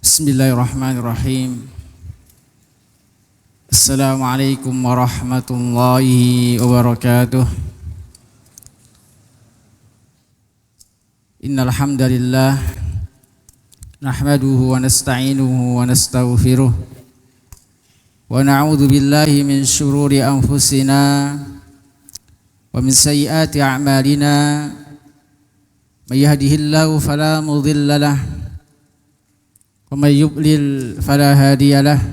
Bismillahirrahmanirrahim. Assalamualaikum warahmatullahi wabarakatuh. Innal hamdalillah nahmaduhu wa nasta'inuhu wa nastaghfiruh wa na'udzu billahi min shururi anfusina wa min sayyiati a'malina. May yahdihillahu fala mudilla lahu wa may yudlil fala hadiya lahu.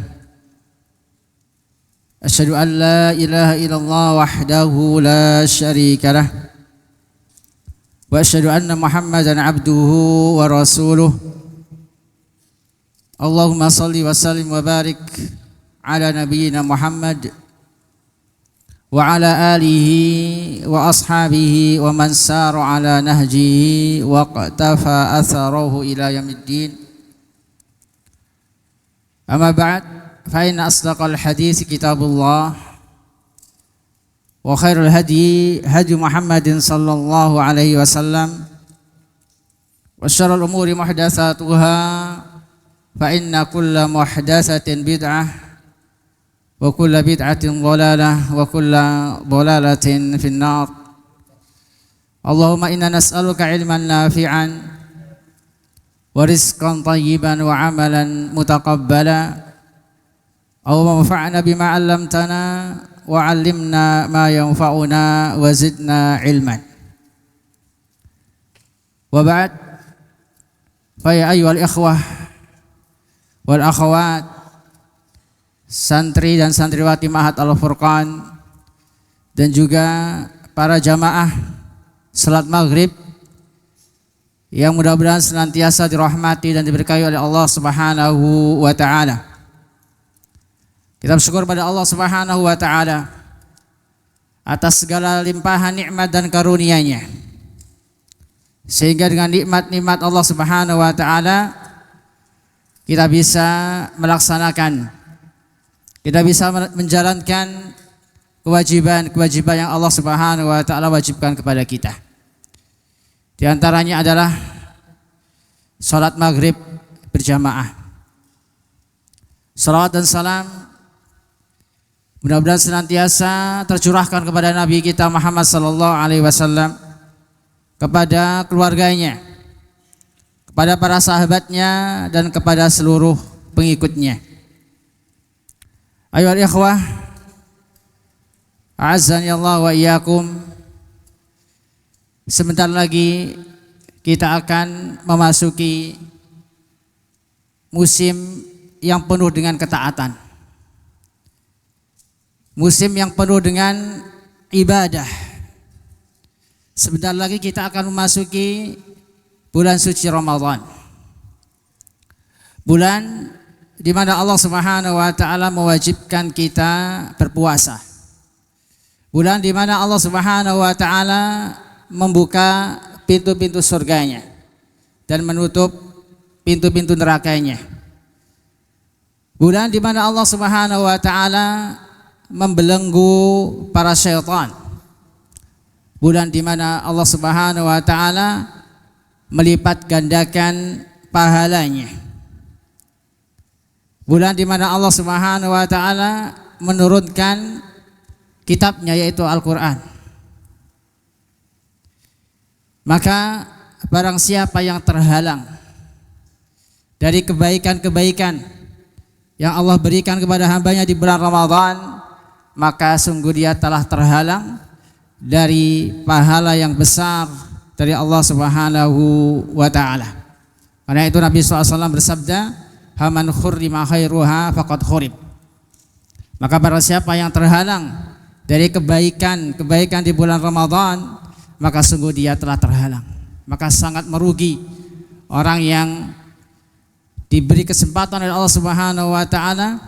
Asyhadu an la ilaha illallah wahdahu la syarika lah wa asyhadu anna Muhammadan abduhu wa rasuluh. Allahumma salli wa sallim wa barik ala nabiyyina Muhammad wa ala alihi wa ashabihi wa man sara ala nahjihi wa qatafa atharahu ila yaumiddin. Amma ba'd, fa inna asdaqal hadits kitabullah wa khairul hadi hadi Muhammadin sallallahu alaihi wasallam wa syarrul umuri muhdatsatuha fa inna kulla muhdatsatin bid'ah wa kulla bid'atin dhalalah wa kulla dhalalatin finnar. Allahumma inna nas'aluka ilman nafi'an wa rizqan tayyiban wa amalan mutaqabbala. Allahumma anfa'na bima 'allamtana wa 'allimna ma yanfa'una wa zidna ilman. Wa ba'd, fa ya ayyuhal ikhwah wal akhawat, santri dan santriwati Ma'had Al-Furqan dan juga para jamaah salat maghrib yang mudah-mudahan senantiasa dirahmati dan diberkahi oleh Allah Subhanahu wa taala. Kita bersyukur pada Allah Subhanahu wa taala atas segala limpahan nikmat dan karunia-Nya. Sehingga dengan nikmat-nikmat Allah Subhanahu wa taala kita bisa melaksanakan, kita bisa menjalankan kewajiban-kewajiban yang Allah Subhanahu wa taala wajibkan kepada kita. Di antaranya adalah salat maghrib berjamaah. Salawat dan salam mudah-mudahan senantiasa tercurahkan kepada Nabi kita Muhammad sallallahu alaihi wasallam, kepada keluarganya, kepada para sahabatnya dan kepada seluruh pengikutnya. Ayyuhal ikhwah, a'azzani Allah wa iyyakum. Sebentar lagi kita akan memasuki musim yang penuh dengan ketaatan, musim yang penuh dengan ibadah. Sebentar lagi kita akan memasuki bulan suci Ramadan, bulan di mana Allah Subhanahu wa taala mewajibkan kita berpuasa, bulan di mana Allah Subhanahu wa taala membuka pintu-pintu surganya dan menutup pintu-pintu nerakanya. Bulan di mana Allah Subhanahu wa taala membelenggu para syaitan. Bulan di mana Allah Subhanahu wa taala melipat gandakan pahalanya. Bulan di mana Allah Subhanahu wa taala menurunkan kitabnya, yaitu Al-Qur'an. Maka barang siapa yang terhalang dari kebaikan-kebaikan yang Allah berikan kepada hambanya di bulan Ramadan, maka sungguh dia telah terhalang dari pahala yang besar dari Allah Subhanahu wa ta'ala. Karena itu Nabi SAW bersabda, "Haman khurrima khairuha faqad khurib." Maka barang siapa yang terhalang dari kebaikan di bulan Ramadan, maka sungguh dia telah terhalang. Maka sangat merugi orang yang diberi kesempatan oleh Allah Subhanahu wa taala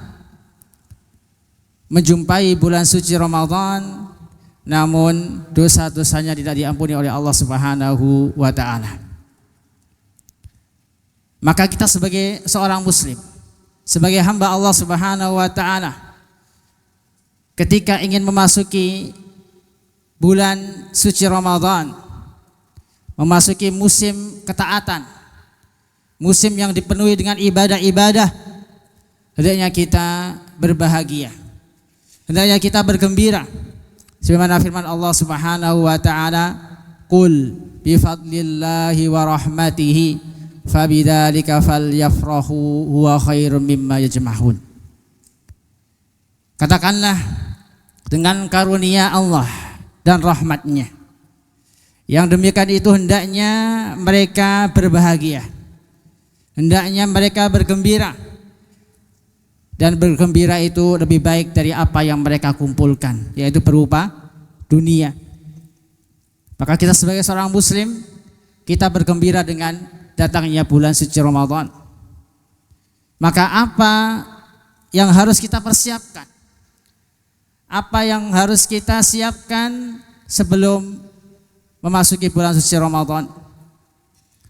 menjumpai bulan suci Ramadan, namun dosa-dosanya tidak diampuni oleh Allah Subhanahu wa taala. Maka kita sebagai seorang muslim, sebagai hamba Allah Subhanahu wa taala, ketika ingin memasuki bulan suci Ramadan, memasuki musim ketaatan, musim yang dipenuhi dengan ibadah-ibadah, hendaknya kita berbahagia, hendaknya kita bergembira. Sebagaimana firman Allah Subhanahu wa taala, "Qul bi fadlillahi wa rahmatihi fabidzalika falyafrahu huwa khairum mimma yajma'un." Katakanlah, dengan karunia Allah dan rahmatnya, yang demikian itu hendaknya mereka berbahagia, hendaknya mereka bergembira. Dan bergembira itu lebih baik dari apa yang mereka kumpulkan, yaitu berupa dunia. Maka kita sebagai seorang muslim, kita bergembira dengan datangnya bulan suci Ramadan. Maka apa yang harus kita persiapkan? Apa yang harus kita siapkan sebelum memasuki bulan suci Ramadan?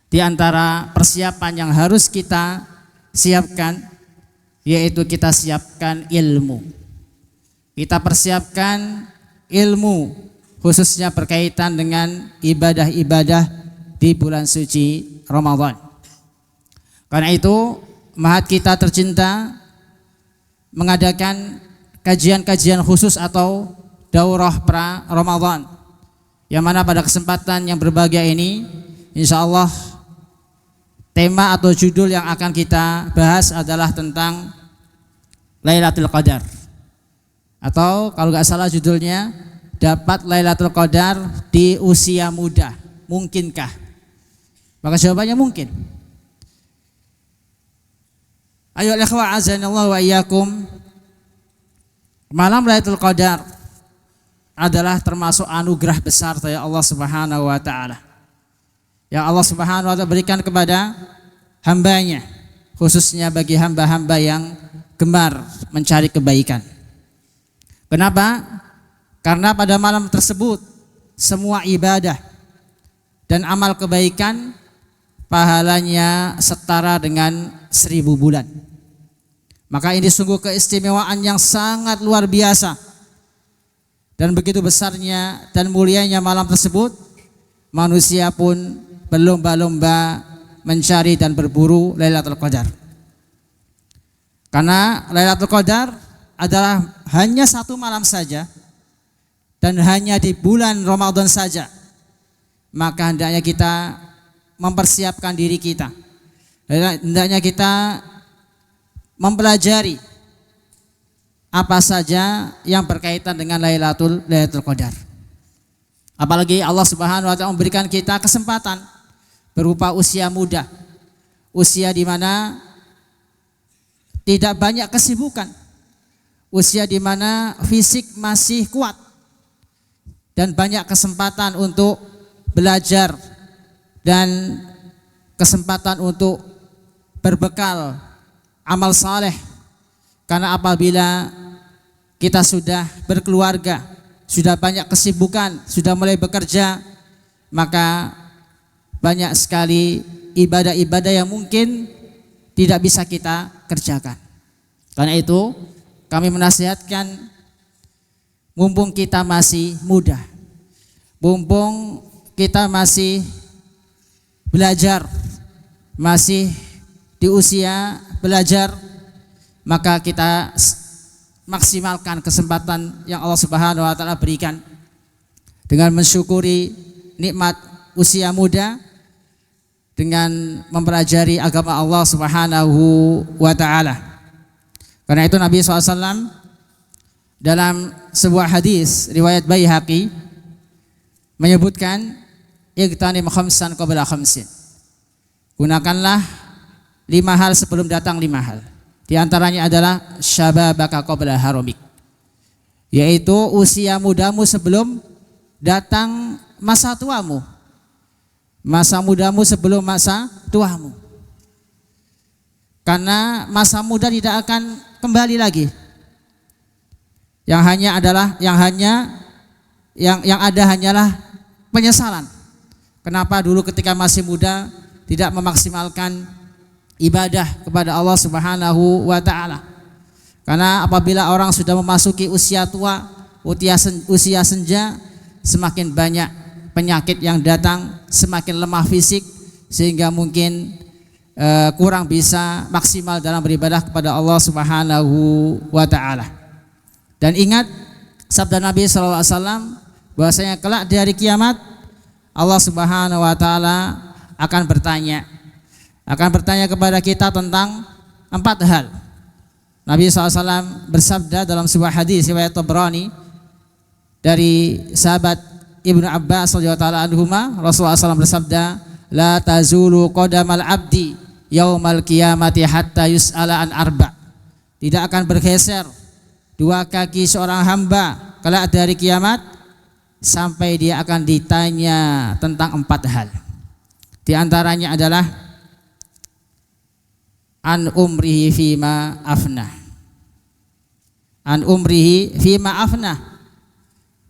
Di antara persiapan yang harus kita siapkan, yaitu kita siapkan ilmu. Kita persiapkan ilmu, khususnya berkaitan dengan ibadah-ibadah di bulan suci Ramadan. Karena itu Mahat kita tercinta mengadakan kajian-kajian khusus atau daurah pra Ramadan, yang mana pada kesempatan yang berbahagia ini, insya Allah tema atau judul yang akan kita bahas adalah tentang Lailatul Qadar, atau kalau nggak salah judulnya, dapat Lailatul Qadar di usia muda, mungkinkah? Maka jawabannya mungkin. Ayo ikhwah azanallahu wa iyyakum, malam Lailatul Qadar adalah termasuk anugerah besar dari Allah Subhanahu wa taala, yang Allah Subhanahu wa taala berikan kepada hambanya, khususnya bagi hamba-hamba yang gemar mencari kebaikan. Kenapa? Karena pada malam tersebut semua ibadah dan amal kebaikan pahalanya setara dengan 1000 bulan. Maka ini sungguh keistimewaan yang sangat luar biasa, dan begitu besarnya dan mulianya malam tersebut, manusia pun berlomba-lomba mencari dan berburu Lailatul Qadar. Karena Lailatul Qadar adalah hanya satu malam saja dan hanya di bulan Ramadan saja. Maka hendaknya kita mempersiapkan diri kita, hendaknya kita mempelajari apa saja yang berkaitan dengan Lailatul Qadar. Apalagi Allah Subhanahu wa taala memberikan kita kesempatan berupa usia muda, usia di mana tidak banyak kesibukan, usia di mana fisik masih kuat dan banyak kesempatan untuk belajar dan kesempatan untuk berbekal amal saleh. Karena apabila kita sudah berkeluarga, sudah banyak kesibukan, sudah mulai bekerja, maka banyak sekali ibadah-ibadah yang mungkin tidak bisa kita kerjakan. Karena itu kami menasihatkan, mumpung kita masih muda, mumpung kita masih belajar, masih di usia belajar, maka kita maksimalkan kesempatan yang Allah Subhanahu wa taala berikan dengan mensyukuri nikmat usia muda, dengan mempelajari agama Allah Subhanahu wa taala. Karena itu Nabi SAW dalam sebuah hadis riwayat Baihaqi menyebutkan, igtanim khamsan qabla khamsin, gunakanlah 5 hal sebelum datang 5 hal. Di antaranya adalah syababaka qabla haramik, yaitu usia mudamu sebelum datang masa tuamu, masa mudamu sebelum masa tuamu. Karena masa muda tidak akan kembali lagi. Yang ada hanyalah penyesalan. Kenapa dulu ketika masih muda tidak memaksimalkan ibadah kepada Allah Subhanahu wa taala. Karena apabila orang sudah memasuki usia tua, usia senja, semakin banyak penyakit yang datang, semakin lemah fisik, sehingga mungkin kurang bisa maksimal dalam beribadah kepada Allah Subhanahu wa taala. Dan ingat sabda Nabi sallallahu alaihi wasallam bahwasanya kelak di hari kiamat Allah Subhanahu wa taala akan bertanya kepada kita tentang 4 hal. Nabi SAW bersabda dalam sebuah hadis riwayat Tabrani dari sahabat Ibnu Abbas radhiyallahu taala anhuma, Rasulullah SAW bersabda, la tazulu qadamal abdi yaumal qiyamati hatta yus'ala an arba. Tidak akan bergeser 2 kaki seorang hamba kelak dari kiamat sampai dia akan ditanya tentang 4 hal. Di antaranya adalah an umrihi fima afna. An umrihi fima afna.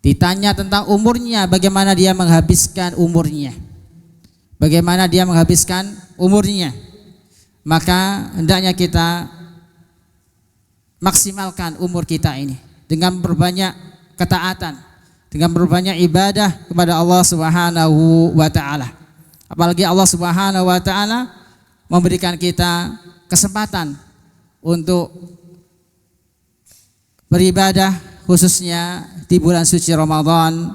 Ditanya tentang umurnya, bagaimana dia menghabiskan umurnya. Bagaimana dia menghabiskan umurnya. Maka hendaknya kita maksimalkan umur kita ini dengan berbanyak ketaatan, dengan berbanyak ibadah kepada Allah Subhanahu wa taala. Apalagi Allah Subhanahu wa taala memberikan kita kesempatan untuk beribadah khususnya di bulan suci Ramadan.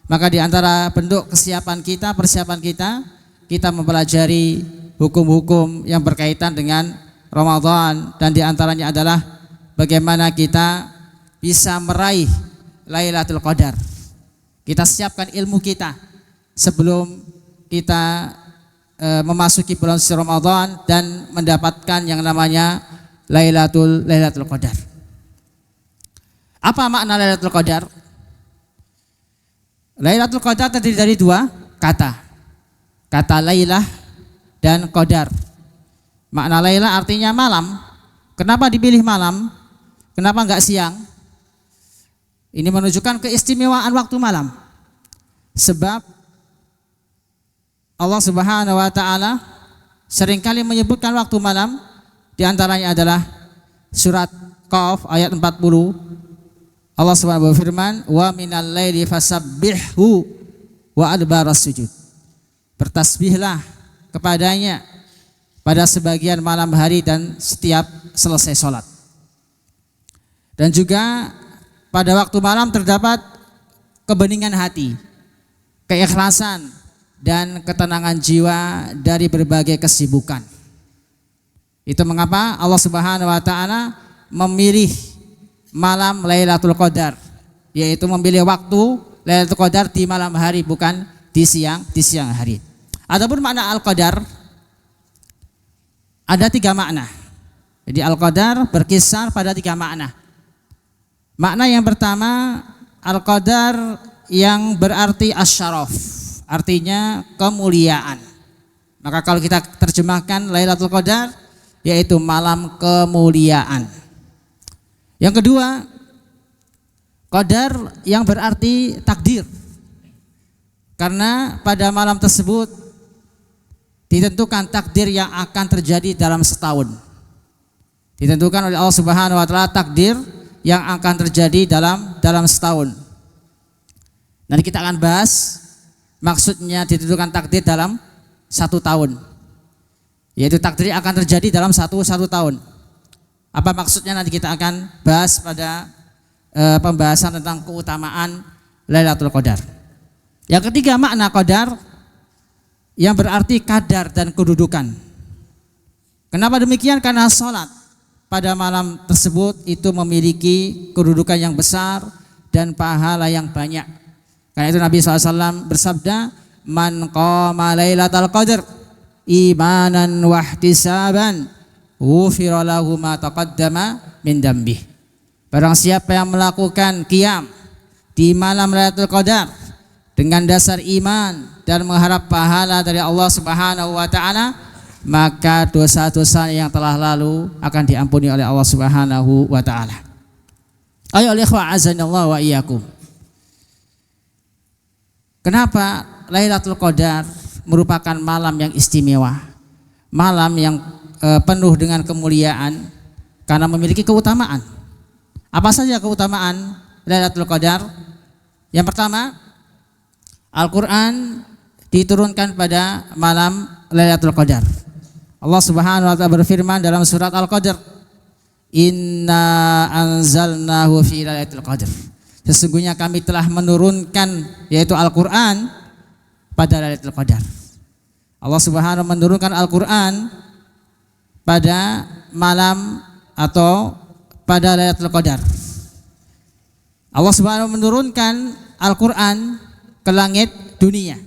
Maka di antara bentuk persiapan kita mempelajari hukum-hukum yang berkaitan dengan Ramadan, dan di antaranya adalah bagaimana kita bisa meraih Lailatul Qadar. Kita siapkan ilmu kita sebelum kita memasuki bulan suci Ramadan dan mendapatkan yang namanya Lailatul Qadar. Apa makna Lailatul Qadar? Lailatul Qadar terdiri dari 2 kata. Kata Lailah dan Qadar. Makna Lailah artinya malam. Kenapa dipilih malam? Kenapa enggak siang? Ini menunjukkan keistimewaan waktu malam. Sebab Allah Subhanahu wa taala seringkali menyebutkan waktu malam, di antaranya adalah surat Qaf ayat 40. Allah Subhanahu berfirman, "Wa minal laili fasabbihhu wa adbaras sujud." Bertasbihlah kepadanya pada sebagian malam hari dan setiap selesai sholat. Dan juga pada waktu malam terdapat kebeningan hati, keikhlasan dan ketenangan jiwa dari berbagai kesibukan. Itu mengapa Allah Subhanahu wa taala memilih malam Lailatul Qadar, yaitu memilih waktu Lailatul Qadar di malam hari, bukan di siang hari. Adapun makna Al-Qadar ada 3 makna. Jadi Al-Qadar berkisar pada 3 makna. Makna yang pertama, Al-Qadar yang berarti asyaraf, artinya kemuliaan. Maka kalau kita terjemahkan Lailatul Qadar yaitu malam kemuliaan. Yang kedua, Qadar yang berarti takdir. Karena pada malam tersebut ditentukan takdir yang akan terjadi dalam setahun. Ditentukan oleh Allah Subhanahu wa taala takdir yang akan terjadi dalam setahun. Nanti kita akan bahas maksudnya ditentukan takdir dalam 1 tahun. Yaitu takdir yang akan terjadi dalam satu tahun. Apa maksudnya nanti kita akan bahas pada pembahasan tentang keutamaan Lailatul Qadar. Yang ketiga, makna Qadar yang berarti kadar dan kedudukan. Kenapa demikian? Karena sholat pada malam tersebut itu memiliki kedudukan yang besar dan pahala yang banyak. Karena itu Nabi SAW bersabda, "Man qama Lailatul Qadar imanan wahtisaban ghufira lahu ma taqaddama min dambih." Barang siapa yang melakukan qiyam di malam Lailatul Qadar dengan dasar iman dan mengharap pahala dari Allah Subhanahu wa taala, maka dosa-dosa yang telah lalu akan diampuni oleh Allah Subhanahu wa taala. Ayo ikhwah azanillah wa iyyakum. Kenapa Lailatul Qadar merupakan malam yang istimewa? Malam yang penuh dengan kemuliaan karena memiliki keutamaan. Apa saja keutamaan Lailatul Qadar? Yang pertama, Al-Quran diturunkan pada malam Lailatul Qadar. Allah Subhanahu wa taala berfirman dalam surat Al-Qadr, "Inna anzalnahu fi lailatul qadr." Sesungguhnya kami telah menurunkan yaitu Al-Qur'an pada Lailatul Qadar. Allah Subhanahu menurunkan Al-Qur'an pada malam atau pada Lailatul Qadar. Allah Subhanahu menurunkan Al-Qur'an ke langit dunia.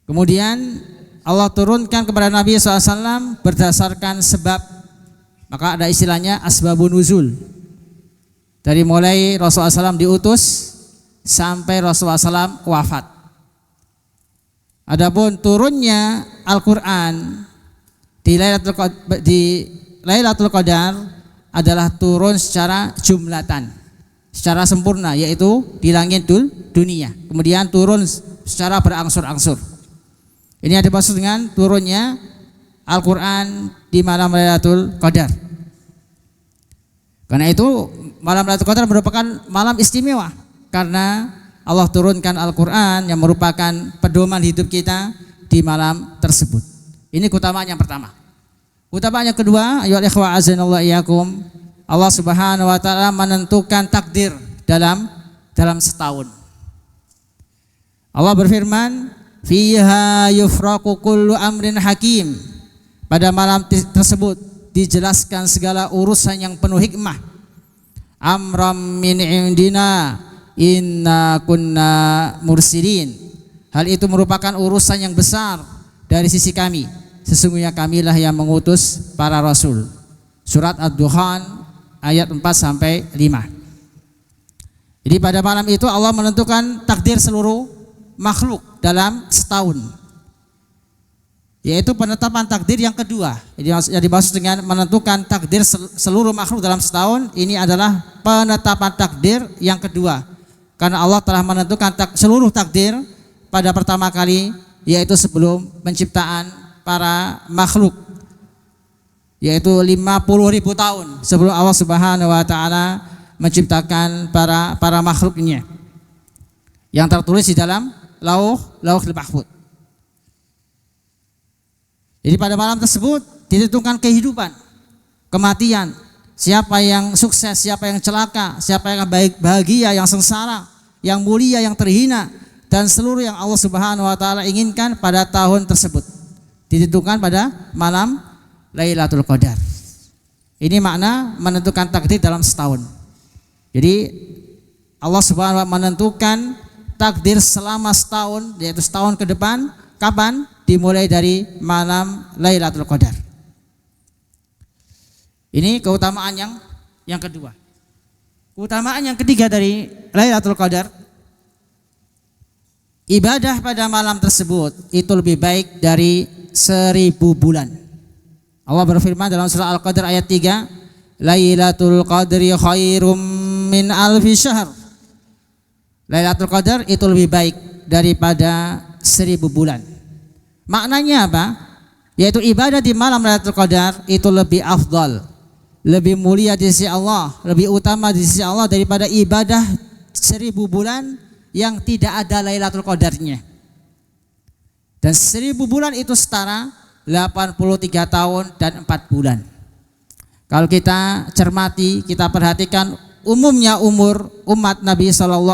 Kemudian Allah turunkan kepada Nabi SAW berdasarkan sebab, maka ada istilahnya asbabun nuzul. Dari mulai Rasulullah SAW diutus sampai Rasulullah SAW wafat. Adapun turunnya Al-Quran di Lailatul Qadar adalah turun secara jumlatan, secara sempurna, yaitu di langit dunia. Kemudian turun secara berangsur-angsur. Ini ada maksud dengan turunnya Al-Quran di malam Lailatul Qadar. Karena itu malam Lailatul Qadar merupakan malam istimewa, karena Allah turunkan Al-Quran yang merupakan pedoman hidup kita di malam tersebut. Ini keutamaan yang pertama. Keutamaan yang kedua, ayyuhal ikhwah azanallahu iyyakum, Allah Subhanahu wa taala menentukan takdir dalam setahun. Allah berfirman, "Fiha yufraqu kullu amrin hakim." Pada malam tersebut dijelaskan segala urusan yang penuh hikmah. Amram min indina inna kunna mursilin. Hal itu merupakan urusan yang besar dari sisi kami. Sesungguhnya kamilah yang mengutus para rasul. Surat Ad-Dukhan ayat 4 sampai 5. Jadi pada malam itu Allah menentukan takdir seluruh makhluk dalam setahun, yaitu penetapan takdir yang kedua. Jadi yang dimaksud dengan menentukan takdir seluruh makhluk dalam setahun, ini adalah penetapan takdir yang kedua. Karena Allah telah menentukan seluruh takdir pada pertama kali, yaitu sebelum penciptaan para makhluk, yaitu 50.000 tahun sebelum Allah Subhanahu wa taala menciptakan para makhluknya, yang tertulis di dalam Lauhul Mahfuz. Jadi pada malam tersebut ditentukan kehidupan, kematian, siapa yang sukses, siapa yang celaka, siapa yang bahagia, yang sengsara, yang mulia, yang terhina, dan seluruh yang Allah Subhanahu wa taala inginkan pada tahun tersebut ditentukan pada malam Lailatul Qadar. Ini makna menentukan takdir dalam setahun. Jadi Allah Subhanahu wa taala menentukan takdir selama setahun, yaitu setahun ke depan. Kapan? Dimulai dari malam Lailatul Qadar. Ini keutamaan yang kedua. Keutamaan yang ketiga dari Lailatul Qadar, ibadah pada malam tersebut itu lebih baik dari 1000 bulan. Allah berfirman dalam surah Al-Qadr ayat 3, Lailatul Qadri khairum min alfi syahr. Lailatul Qadar itu lebih baik daripada 1000 bulan. Maknanya apa? Yaitu ibadah di malam Lailatul Qadar itu lebih afdal, lebih mulia di sisi Allah, lebih utama di sisi Allah daripada ibadah 1000 bulan yang tidak ada Lailatul Qadarnya. Dan 1000 bulan itu setara 83 tahun dan 4 bulan. Kalau kita cermati, kita perhatikan umumnya umur umat Nabi SAW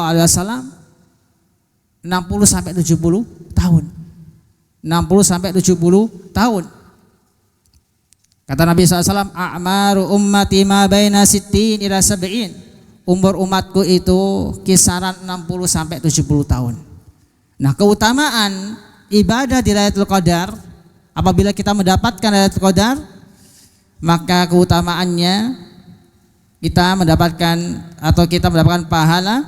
60 sampai 70 tahun. 60 sampai 70 tahun. Kata Nabi SAW, a'maru ummati ma baina sittin ila sab'in. Umur umatku itu kisaran 60 sampai 70 tahun. Nah, keutamaan ibadah di Lailatul Qadar, apabila kita mendapatkan Lailatul Qadar, maka keutamaannya kita mendapatkan pahala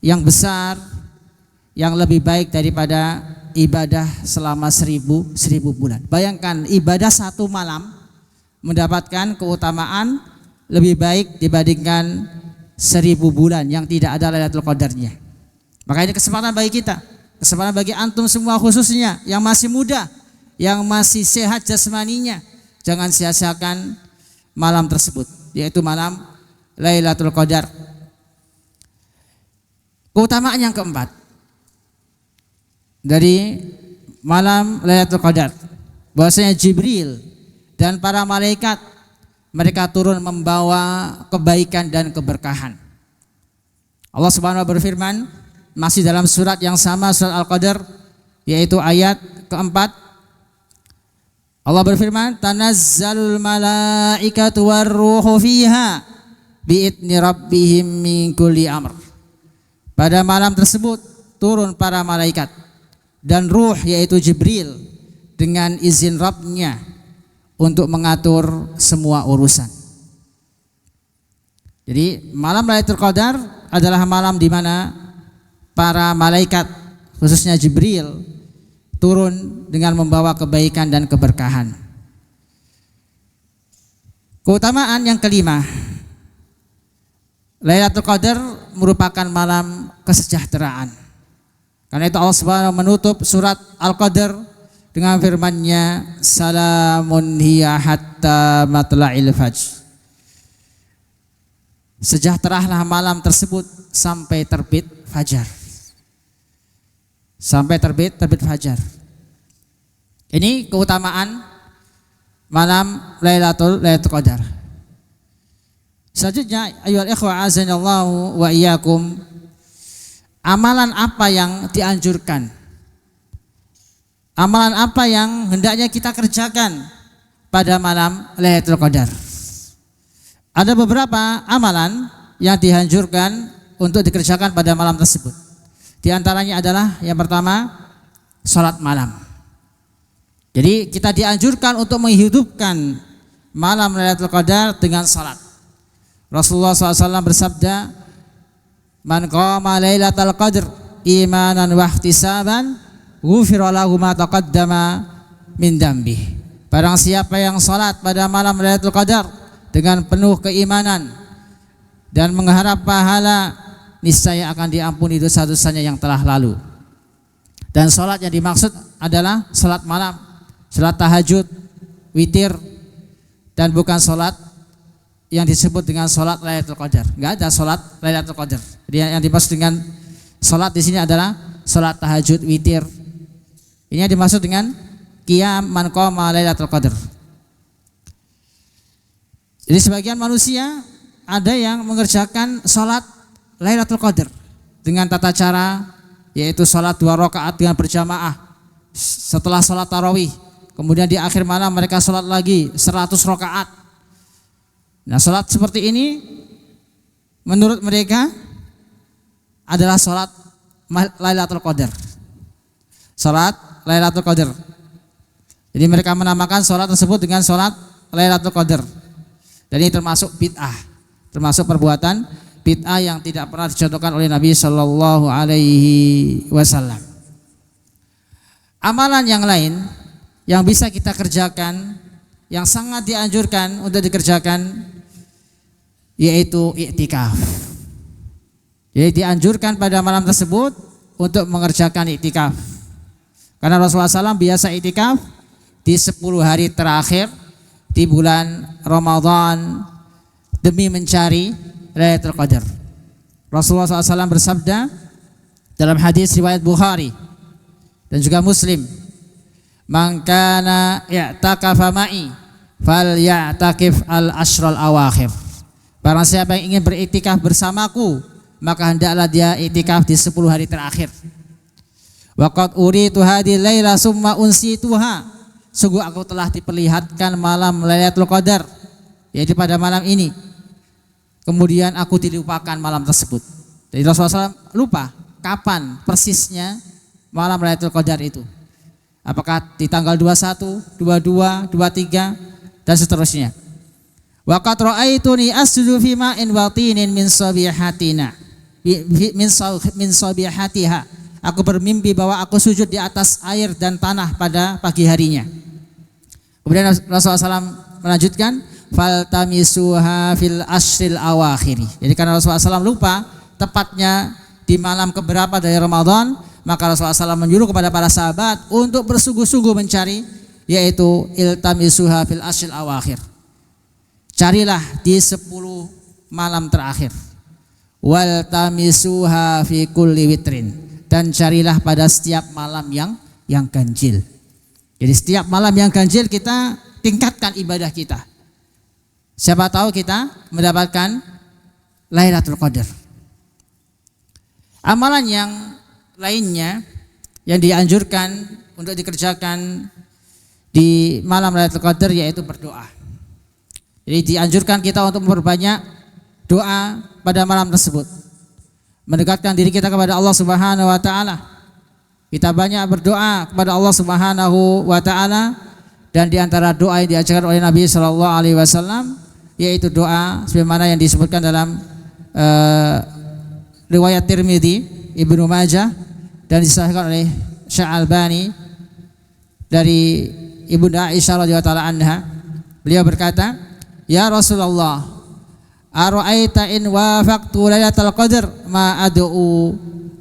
yang besar, yang lebih baik daripada ibadah selama 1000 bulan. Bayangkan ibadah satu malam mendapatkan keutamaan lebih baik dibandingkan 1000 bulan yang tidak ada Lailatul Qadarnya. Maka ini kesempatan bagi kita, kesempatan bagi antum semua khususnya yang masih muda, yang masih sehat jasmaninya. Jangan sia-siakan malam tersebut, yaitu malam Lailatul Qadar. Keutamaan yang keempat dari malam Lailatul Qadar, bahwasanya Jibril dan para malaikat mereka turun membawa kebaikan dan keberkahan. Allah Subhanahu wa taala berfirman masih dalam surat yang sama, surat Al-Qadar, yaitu ayat keempat. Allah berfirman, tanazzalul malaikatu warruhu fiha biidni rabbihim min kulli amr. Pada malam tersebut turun para malaikat dan ruh yaitu Jibril dengan izin Rabbnya untuk mengatur semua urusan. Jadi malam Lailatul Qadar adalah malam di mana para malaikat khususnya Jibril turun dengan membawa kebaikan dan keberkahan. Keutamaan yang kelima, Lailatul Qadar merupakan malam kesejahteraan. Karena itu Allah Subhanahu menutup surat Al-Qadar dengan firman-Nya, salamun hiya hatta matla'il fajr. Sejahteralah malam tersebut sampai terbit fajar. Sampai terbit fajar. Ini keutamaan malam Lailatul Qadar. Selanjutnya, ayyuhal ikhwa azanallahu wa iyyakum, amalan apa yang dianjurkan? Amalan apa yang hendaknya kita kerjakan pada malam Lailatul Qadar? Ada beberapa amalan yang dianjurkan untuk dikerjakan pada malam tersebut. Di antaranya adalah yang pertama, salat malam. Jadi kita dianjurkan untuk menghidupkan malam Lailatul Qadar dengan salat. Rasulullah SAW bersabda, man qama Lailatul Qadr imanan wa ihtisaban ghufira lahu ma taqaddama min dambi. Barang siapa yang salat pada malam Lailatul Qadar dengan penuh keimanan dan mengharap pahala, niscaya akan diampuni dosa-dosanya yang telah lalu. Dan salat yang dimaksud adalah salat malam, salat tahajud, witir, dan bukan salat yang disebut dengan salat Lailatul Qadar. Enggak ada salat Lailatul Qadar. Jadi yang dimaksud dengan salat di sini adalah salat tahajud, witir. Ini yang dimaksud dengan qiyam man qama Lailatul Qadar. Jadi sebagian manusia ada yang mengerjakan salat Lailatul Qadar dengan tata cara, yaitu salat 2 rakaat dengan berjamaah setelah salat tarawih. Kemudian di akhir malam mereka salat lagi 100 rakaat. Nah, salat seperti ini menurut mereka adalah salat Lailatul Qadar. Salat Lailatul Qadar. Jadi mereka menamakan salat tersebut dengan salat Lailatul Qadar. Dan ini termasuk bid'ah, termasuk perbuatan bid'ah yang tidak pernah dicontohkan oleh Nabi Shallallahu Alaihi Wasallam. Amalan yang lain yang bisa kita kerjakan, yang sangat dianjurkan untuk dikerjakan, yaitu iktikaf. Jadi dianjurkan pada malam tersebut untuk mengerjakan iktikaf. Karena Rasulullah SAW biasa iktikaf di 10 hari terakhir di bulan Ramadan demi mencari Lailatul Qadar. Rasulullah SAW bersabda dalam hadis riwayat Bukhari dan juga Muslim, man kana i'takafa ma'i fal ya'takif al-ashral awakhir. Barang siapa yang ingin beriktikaf bersamaku, maka hendaklah dia iktikaf di 10 hari terakhir. Waqad uritu hadhihi laila summa unsituha. Sungguh aku telah diperlihatkan malam Lailatul Qadar, yaitu pada malam ini. Kemudian aku dilupakan malam tersebut. Jadi Rasulullah SAW lupa kapan persisnya malam Lailatul Qadar itu. Apakah di tanggal 21, 22, 23 dan seterusnya. Wa qad ra'aituni asjudu fi ma'in wa tinin min sabihatina min sabihatiha. Aku bermimpi bahwa aku sujud di atas air dan tanah pada pagi harinya. Kemudian Rasulullah SAW melanjutkan, faltamisuha fil ashril awakhiri. Jadi karena Rasulullah SAW lupa tepatnya di malam keberapa dari Ramadan, maka Rasulullah SAW menyuruh kepada para sahabat untuk bersungguh-sungguh mencari, yaitu iltamisuha fil ashril awakhir. Carilah di 10 malam terakhir. Waltamisuha fi kulli witrin. Dan carilah pada setiap malam yang ganjil. Jadi setiap malam yang ganjil kita tingkatkan ibadah kita. Siapa tahu kita mendapatkan Lailatul Qadar. Amalan yang lainnya yang dianjurkan untuk dikerjakan di malam Lailatul Qadar yaitu berdoa. Jadi dianjurkan kita untuk memperbanyak doa pada malam tersebut. Mendekatkan diri kita kepada Allah Subhanahu wa taala. Kita banyak berdoa kepada Allah Subhanahu wa taala, dan di antara doa yang diajarkan oleh Nabi sallallahu alaihi wasallam yaitu doa sebagaimana yang disebutkan dalam riwayat Tirmidzi, Ibnu Majah, dan disahihkan oleh Syekh Albani dari Ibunda Aisyah radhiyallahu anha. Beliau berkata, "Ya Rasulullah, ara'aita in wafaqtu lailatul qadar ma ad'u?"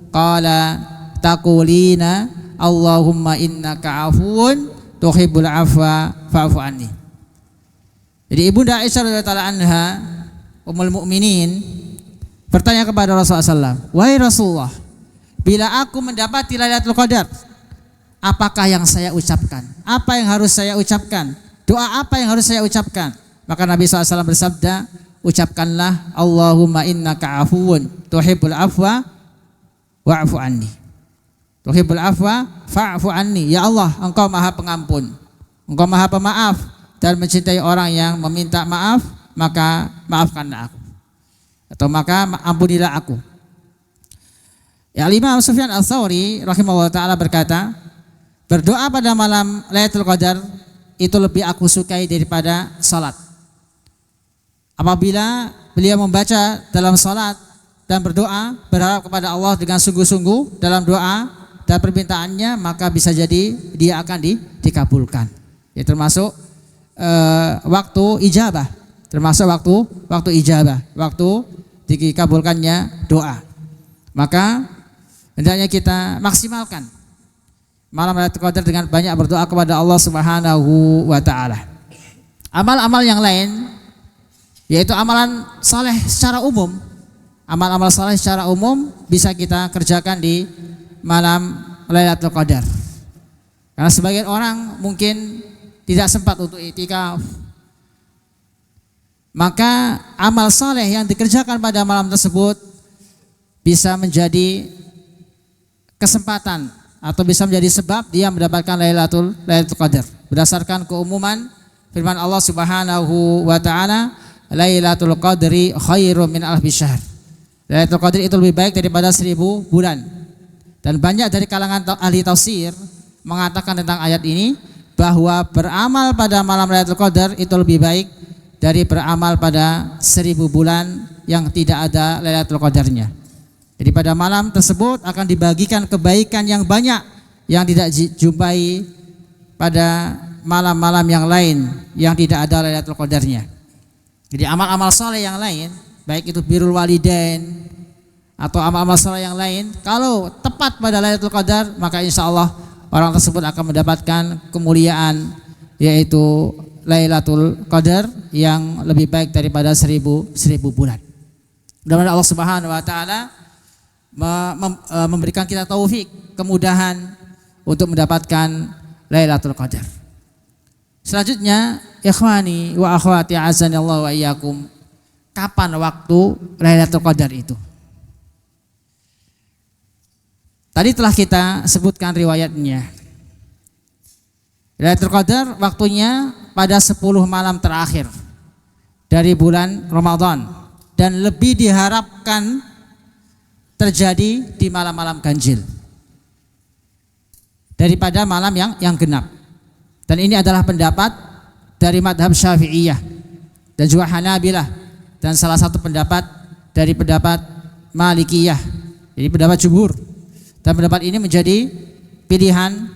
Qala taqulina Allahumma innaka afuwun tuhibbul afwa fa'fu anni. Jadi Ibunda Aisyah radhiyallahu anha, Ummul Mukminin, bertanya kepada Rasulullah SAW, "Wahai Rasulullah, bila aku mendapati Lailatul Qadar, apakah yang saya ucapkan? Apa yang harus saya ucapkan? Doa apa yang harus saya ucapkan?" Maka Nabi SAW bersabda, "Ucapkanlah Allahumma innaka afuwun tuhibbul afwa wa'fu anni." Tuhibbul afwa fa'fu anni. Ya Allah, Engkau Maha Pengampun, Engkau Maha Pemaaf, dan mencintai orang yang meminta maaf, maka maafkanlah aku, atau maka ampunilah aku. Ya, Imam Sufyan Ats-Tsauri rahimahullah ta'ala berkata, berdoa pada malam Lailatul Qadar itu lebih aku sukai daripada salat. Apabila beliau membaca dalam salat dan berdoa, berharap kepada Allah dengan sungguh-sungguh dalam doa dan permintaannya, maka bisa jadi dia akan dikabulkan. Ya, termasuk waktu ijabah, waktu ijabah, waktu dikabulkannya doa. Maka hendaknya kita maksimalkan malam Lailatul Qadar dengan banyak berdoa kepada Allah Subhanahu wa taala. Amal-amal yang lain yaitu amalan saleh secara umum. Amal-amal saleh secara umum bisa kita kerjakan di malam Lailatul Qadar. Karena sebagian orang mungkin tidak sempat untuk iktikaf, maka amal saleh yang dikerjakan pada malam tersebut bisa menjadi kesempatan atau bisa menjadi sebab dia mendapatkan Lailatul Qadar. Berdasarkan keumuman firman Allah Subhanahu wa taala, Lailatul Qadri khairum min alfi syahr. Lailatul Qadar itu lebih baik daripada 1000 bulan. Dan banyak dari kalangan ahli tafsir mengatakan tentang ayat ini bahwa beramal pada malam Lailatul Qadar itu lebih baik dari beramal pada 1000 bulan yang tidak ada Lailatul Qadarnya. Jadi pada malam tersebut akan dibagikan kebaikan yang banyak yang tidak dijumpai pada malam-malam yang lain yang tidak ada Lailatul Qadarnya. Jadi amal-amal saleh yang lain, baik itu birrul walidain atau amal-amal saleh yang lain, kalau tepat pada Lailatul Qadar, maka insya Allah orang tersebut akan mendapatkan kemuliaan yaitu Lailatul Qadar yang lebih baik daripada 1000 bulan. Mudah-mudahan Allah Subhanahu wa taala memberikan kita taufik, kemudahan untuk mendapatkan Lailatul Qadar. Selanjutnya, ikhwani wa akhwati azanillahu wa iyyakum, kapan waktu Lailatul Qadar itu? Tadi telah kita sebutkan riwayatnya. Lailatul Qadar waktunya pada 10 malam terakhir dari bulan Ramadan, dan lebih diharapkan terjadi di malam-malam ganjil daripada malam yang genap. Dan ini adalah pendapat dari madhab Syafi'iyah dan juga Hanabilah, dan salah satu pendapat dari pendapat Malikiyah, jadi pendapat jumhur. Dan pendapat ini menjadi pilihan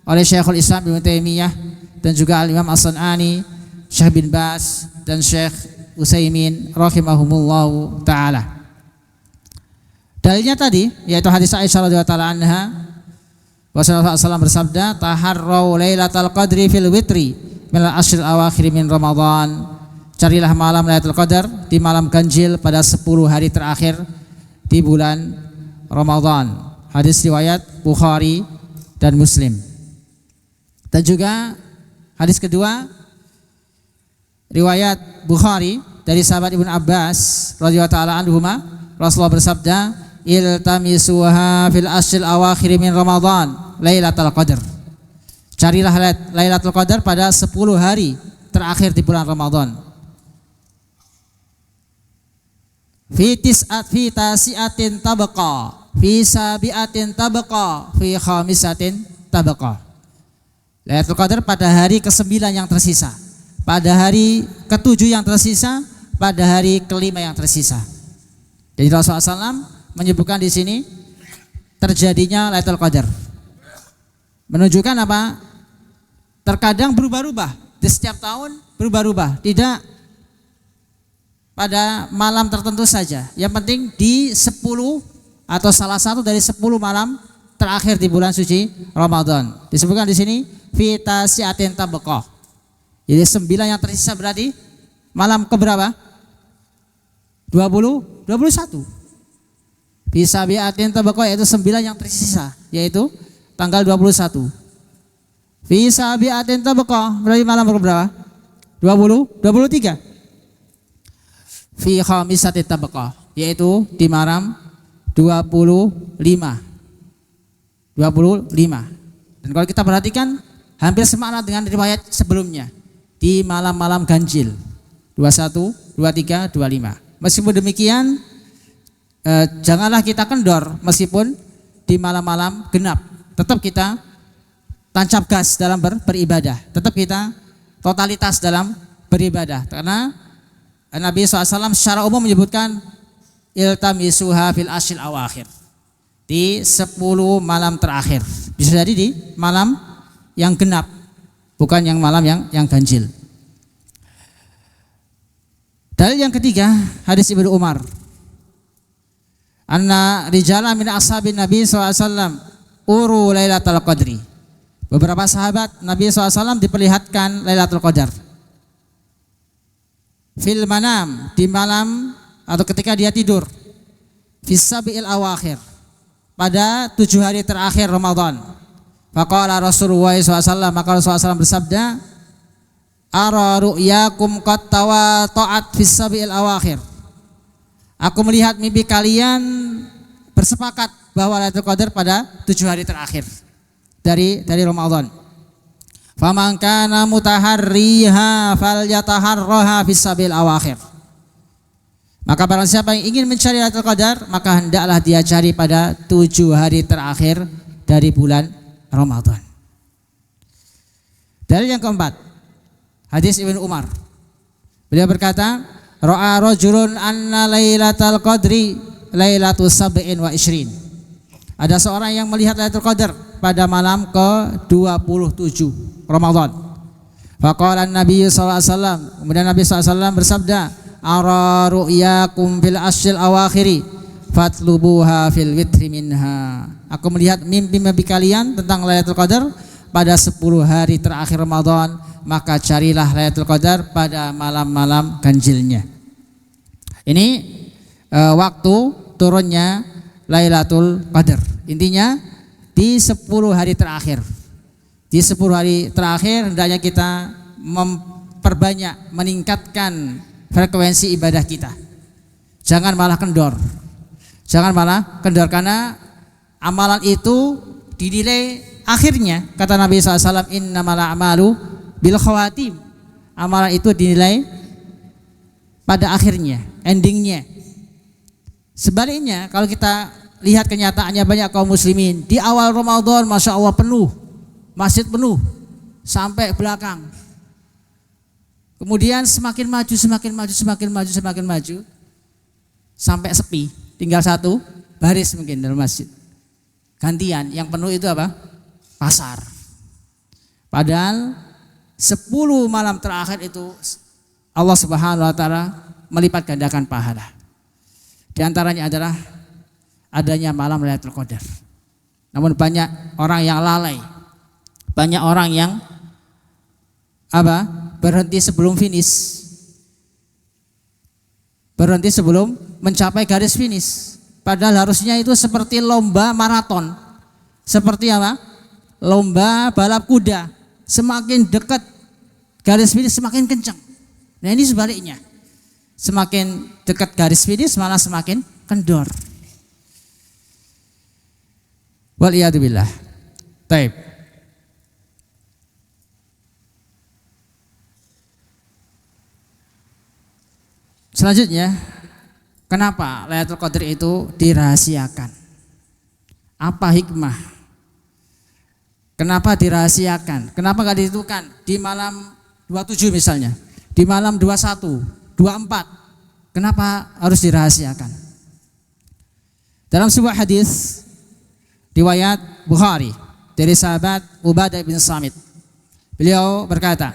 oleh Syekhul Islam Ibnu Taimiyah dan juga Al-Imam As-San'ani, Syekh bin Baz dan Syekh Utsaimin rahimahumullahu taala. Dalilnya tadi yaitu hadis Aisyah radhiyallahu anha, Rasulullah SAW bersabda, "Taharrau lailatal qadri fil witri min al-ashril awakhir min Ramadan." Carilah malam Lailatul Qadar di malam ganjil pada 10 hari terakhir di bulan Ramadan. Hadis riwayat Bukhari dan Muslim. Dan juga hadis kedua riwayat Bukhari dari sahabat Ibnu Abbas radhiyallahu taala anhuma, Rasulullah bersabda, iltamisuha fil ashril awakhir min Ramadan Lailatul Qadar. Carilah Lailatul Qadar pada 10 hari terakhir di bulan Ramadan. Fi tasi'atin tabqa, fi sabi'atin tabqa, fi khamisatin tabqa. Lailatul Qadar pada hari ke-9 yang tersisa, pada hari ke-7 yang tersisa, pada hari ke-5 yang tersisa. Jadi Rasulullah SAW menyebutkan di sini terjadinya Lailatul Qadar. Menunjukkan apa? Terkadang berubah-ubah, di setiap tahun berubah-ubah, tidak pada malam tertentu saja. Yang penting di 10 atau salah satu dari 10 malam terakhir di bulan suci Ramadan. Disebutkan di sini fi tasi'atin tabqa. Jadi 9 yang tersisa berarti malam keberapa? 21. Fi sabi'atin tabqa, yaitu 9 yang tersisa, yaitu tanggal 21. Fi sabi'atin tabqa berarti malam keberapa? 23. Fi khamisatin tabqa, yaitu di malam 25. Dan kalau kita perhatikan hampir semakna dengan riwayat sebelumnya, di malam-malam ganjil 21, 23, 25. Meskipun demikian janganlah kita kendor, meskipun di malam-malam genap tetap kita tancap gas dalam beribadah, tetap kita totalitas dalam beribadah, karena Nabi SAW secara umum menyebutkan iltamisuha fil ashril awakhir, di 10 malam terakhir. Bisa jadi di malam yang genap, bukan yang malam yang ganjil. Dalil yang ketiga, hadis Ibnu Umar, anna rijala min ashabin Nabi SAW uru Lailatul Qadri. Beberapa sahabat Nabi SAW diperlihatkan Lailatul Qadar fil manam, di malam atau ketika dia tidur, fis sabi'il awakhir, pada 7 hari terakhir Ramadan. Faqala Rasulullah SAW, maka Rasulullah SAW bersabda, ara ru'yakum qad tawata'at fis sabi'il awakhir. Aku melihat mimpi kalian bersepakat bahwa Lailatul Qadar pada 7 hari terakhir dari Ramadan. Faman kana mutaharriha falyataharraha fis sabi'il awakhir. Maka barang siapa yang ingin mencari Lailatul Qadar, maka hendaklah dia cari pada 7 hari terakhir dari bulan Ramadan. Dalil yang keempat, hadis Ibnu Umar. Beliau berkata, ra'a rajulun anna Lailatul Qadri Lailatul Sab'in wa Ishrin. Ada seorang yang melihat Lailatul Qadar pada malam ke-27 Ramadan. Faqala Nabi sallallahu alaihi wasallam, kemudian Nabi sallallahu alaihi wasallam bersabda, ara ru'yakum fil ashril awakhiri fatlubuha fil witri minha. Aku melihat mimpi-mimpi kalian tentang Lailatul Qadar pada 10 hari terakhir Ramadan, maka carilah Lailatul Qadar pada malam-malam ganjilnya. Ini waktu turunnya Lailatul Qadar. Intinya di 10 hari terakhir. Di 10 hari terakhir hendaknya kita memperbanyak, meningkatkan frekuensi ibadah kita. Jangan malah kendor. Jangan malah kendor, karena amalan itu dinilai akhirnya. Kata Nabi SAW, innamal a'malu bil khawatim. Amalan itu dinilai pada akhirnya, endingnya. Sebaliknya, kalau kita lihat kenyataannya, banyak kaum muslimin di awal Ramadan Masya Allah penuh, masjid penuh sampai belakang. Kemudian semakin maju sampai sepi, tinggal satu baris mungkin dalam masjid. Gantian, yang penuh itu apa? Pasar. Padahal 10 malam terakhir itu Allah Subhanahu wa taala melipat gandakan pahala. Di antaranya adalah adanya malam Lailatul Qadar. Namun banyak orang yang lalai, banyak orang yang berhenti sebelum finish, berhenti sebelum mencapai garis finish. Padahal harusnya itu seperti lomba maraton, seperti lomba balap kuda, semakin dekat garis finish semakin kencang. Nah ini sebaliknya, semakin dekat garis finish malah semakin kendor. Waliyadzubillah. Taib. Selanjutnya, kenapa Lailatul Qadar itu dirahasiakan? Apa hikmah? Kenapa dirahasiakan? Kenapa gak ditentukan di malam 27 misalnya, di malam 21, 24? Kenapa harus dirahasiakan? Dalam sebuah hadis riwayat Bukhari dari sahabat Ubadah bin Samit, beliau berkata,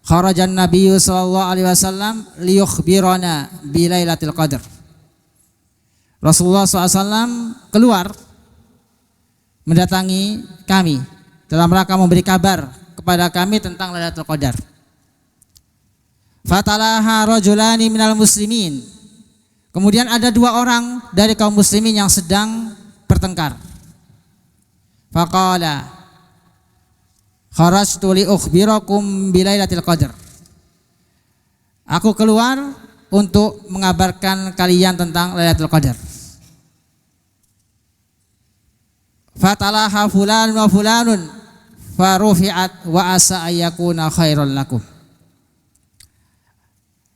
kharajan Nabiyyu sallallahu alaihi wasallam liyukhbirana bi Lailatul Qadar. Rasulullah SAW keluar mendatangi kami dalam rangka memberi kabar kepada kami tentang Lailatul Qadar. Fatalaha rajulani minal muslimin. Kemudian ada dua orang dari kaum muslimin yang sedang bertengkar. Faqala kharajtu li ukhbirakum bi Lailatul Qadar. Aku keluar untuk mengabarkan kalian tentang Lailatul Qadar. Fatalaha fulan wa fulanun farufi'at wa asa ayyakuna khairan lakum.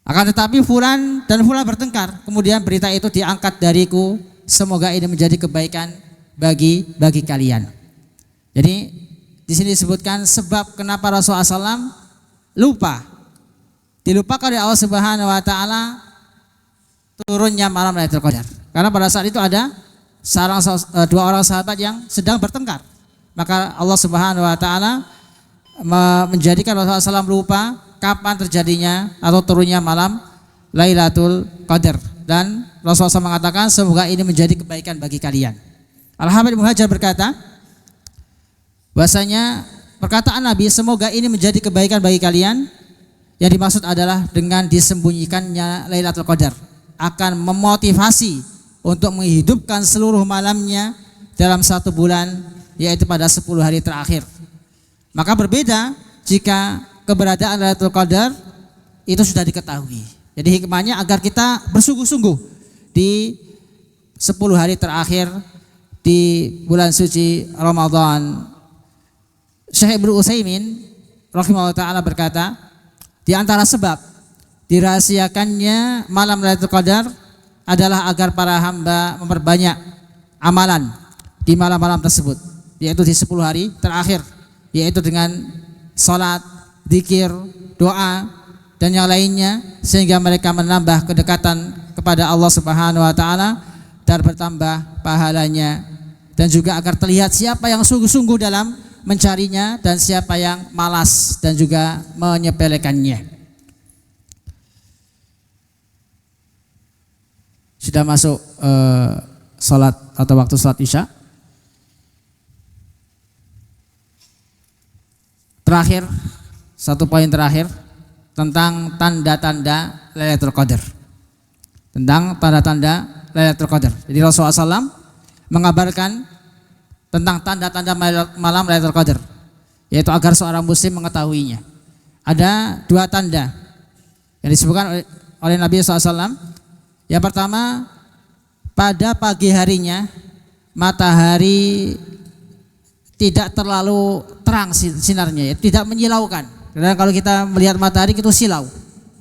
Akan tetapi fulan dan fulan bertengkar, kemudian berita itu diangkat dariku, semoga ini menjadi kebaikan bagi kalian. Jadi di sini disebutkan sebab kenapa Rasulullah SAW dilupakan oleh Allah Subhanahu Wa Taala turunnya malam Lailatul Qadar. Karena pada saat itu ada dua orang sahabat yang sedang bertengkar. Maka Allah Subhanahu Wa Taala menjadikan Rasulullah SAW lupa kapan terjadinya atau turunnya malam Lailatul Qadar, dan Rasulullah SAW mengatakan semoga ini menjadi kebaikan bagi kalian. Al-Hafidz Ibnu Hajar berkata bahwasanya perkataan Nabi semoga ini menjadi kebaikan bagi kalian, yang dimaksud adalah dengan disembunyikannya Lailatul Qadar akan memotivasi untuk menghidupkan seluruh malamnya dalam satu bulan, yaitu pada 10 hari terakhir. Maka berbeda jika keberadaan Lailatul Qadar itu sudah diketahui. Jadi hikmahnya agar kita bersungguh-sungguh di 10 hari terakhir di bulan suci Ramadan. Syekh Ibnu Utsaimin rahimahullah taala berkata, di antara sebab dirahasiakannya malam Lailatul Qadar adalah agar para hamba memperbanyak amalan di malam-malam tersebut, yaitu di 10 hari terakhir, yaitu dengan salat, zikir, doa dan yang lainnya, sehingga mereka menambah kedekatan kepada Allah Subhanahu Wa Taala dan bertambah pahalanya, dan juga agar terlihat siapa yang sungguh-sungguh dalam mencarinya dan siapa yang malas dan juga menyepelekannya. Sudah masuk salat atau waktu salat Isya. Terakhir, satu poin terakhir tentang tanda-tanda Lailatul Qadar. Tentang tanda-tanda Lailatul Qadar. Jadi Rasulullah SAW mengabarkan tentang tanda-tanda malam Lailatul Qadar, yaitu agar seorang muslim mengetahuinya. Ada dua tanda yang disebutkan oleh Nabi SAW. Yang pertama, pada pagi harinya matahari tidak terlalu terang sinarnya, ya, tidak menyilaukan. Karena kalau kita melihat matahari itu silau,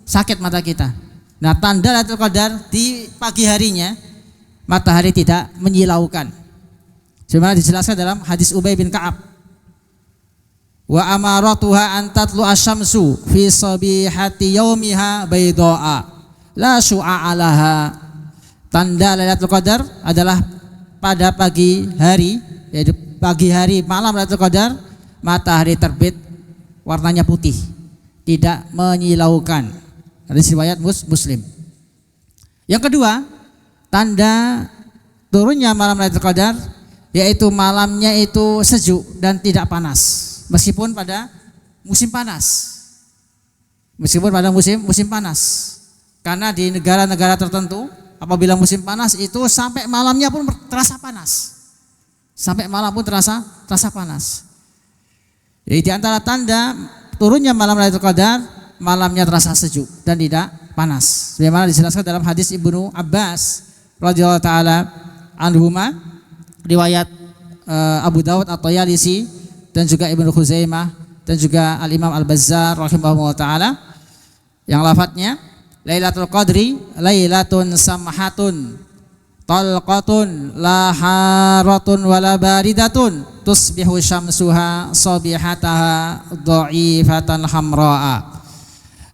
sakit mata kita. Nah, tanda Lailatul Qadar di pagi harinya matahari tidak menyilaukan. Sebagaimana dijelaskan dalam hadis Ubay bin Ka'ab. Wa amaratuha an tatlu asy-syamsu fi sabihati yaumiha bayda'a la syu'a alaha. Tanda Lailatul Qadar adalah pada pagi hari, yaitu pagi hari malam Lailatul Qadar, matahari terbit warnanya putih, tidak menyilaukan. Hadis riwayat Muslim. Yang kedua, tanda turunnya malam Lailatul Qadar yaitu malamnya itu sejuk dan tidak panas, meskipun pada musim panas. Meskipun pada musim panas. Karena di negara-negara tertentu apabila musim panas itu sampai malamnya pun terasa panas. Sampai malam pun terasa panas. Jadi di antara tanda turunnya malam Lailatul Qadar, malamnya terasa sejuk dan tidak panas. Sebagaimana dijelaskan dalam hadis Ibnu Abbas radhiyallahu taala anhuma, riwayat Abu Dawud At-Tayalisi dan juga Ibnu Khuzaimah dan juga Al-Imam Al-Bazzar rahimahullah taala, yang lafadznya Lailatul Qadri lailatun samhatun talqatun la haratun wala baridatun tusbihu syamsuha sabihataha dha'ifatan hamra'a.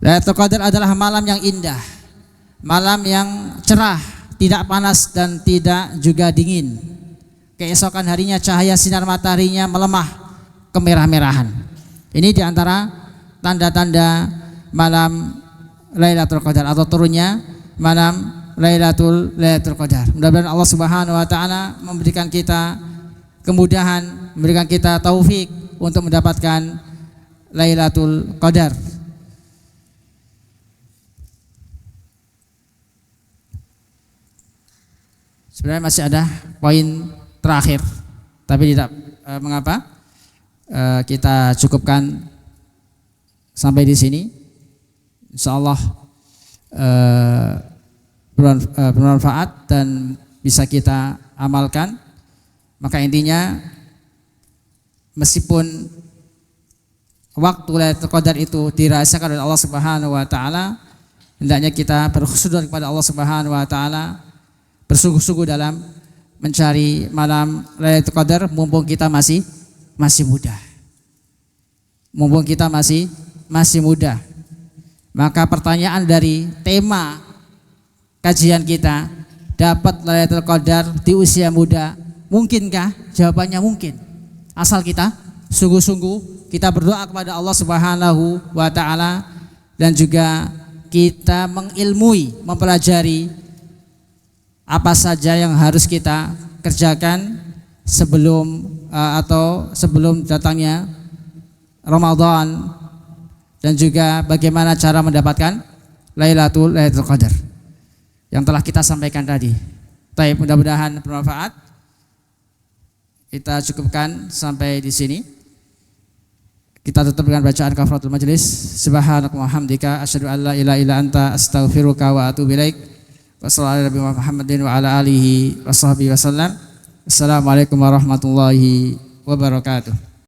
Lailatul Qadar adalah malam yang indah, malam yang cerah, tidak panas dan tidak juga dingin. Keesokan harinya cahaya sinar mataharinya melemah kemerah-merahan. Ini diantara tanda-tanda malam Lailatul Qadar atau turunnya malam Lailatul Qadar. Mudah-mudahan Allah Subhanahu wa taala memberikan kita kemudahan, memberikan kita taufik untuk mendapatkan Lailatul Qadar. Sebenarnya masih ada poin terakhir, tapi tidak mengapa, kita cukupkan sampai di sini. Insyaallah bermanfaat dan bisa kita amalkan. Maka intinya, meskipun waktu Lailatul Qadar itu dirahasiakan oleh Allah Subhanahu wa taala, hendaknya kita berkhusnuzon kepada Allah Subhanahu wa taala, bersungguh-sungguh dalam mencari malam Lailatul Qadar mumpung kita masih muda. Mumpung kita masih muda. Maka pertanyaan dari tema kajian kita, dapat Lailatul Qadar di usia muda, mungkinkah? Jawabannya mungkin. Asal kita sungguh-sungguh kita berdoa kepada Allah Subhanahu wa taala dan juga kita mengilmui, mempelajari apa saja yang harus kita kerjakan sebelum sebelum datangnya Ramadan, dan juga bagaimana cara mendapatkan Lailatul Qadar yang telah kita sampaikan tadi. Baik, mudah-mudahan bermanfaat. Kita cukupkan sampai di sini. Kita tutup dengan bacaan kafaratul majelis. Subhanakallahumma wa hamdika asyhadu an la ilaha illa anta astaghfiruka wa atubu ilaik. Wassalamualaikum Muhammadin wa ala alihi wa sahbihi wasallam. Assalamualaikum warahmatullahi wabarakatuh.